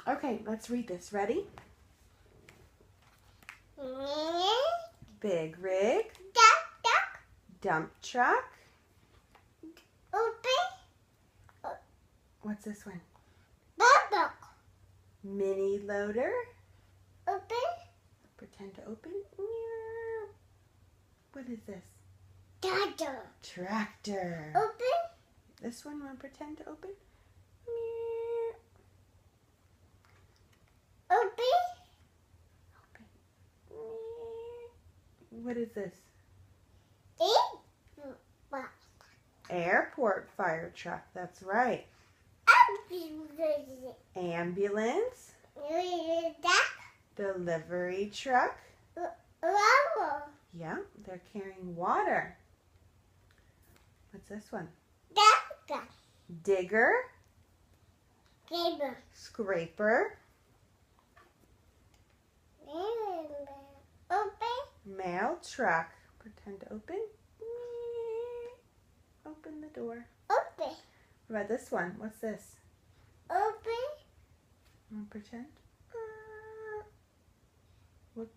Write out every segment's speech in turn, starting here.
Okay, let's read this. Ready? Big rig. Dump truck. What's this one? Mini loader. Pretend to open. What is this? Tractor. This one, want to pretend to open? What is this? Airport fire truck. That's right. Ambulance. Delivery truck. Yeah, they're carrying water. What's this one? Digger. Scraper. Mail truck. Pretend to open. Open the door. What about this one? What's this? Pretend.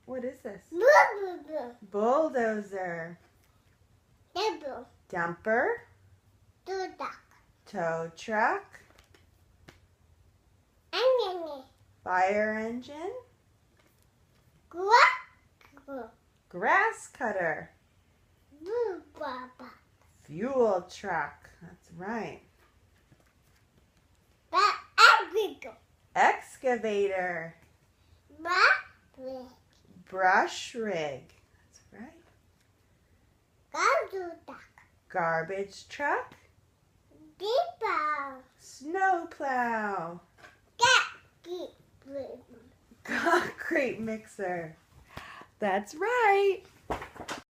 What is this? Bulldozer. Dumper. Tow truck. Fire engine. Grass cutter. Fuel truck. That's right. Excavator. Brush rig. That's right. Garbage truck. Snow plow. Concrete mixer. That's right.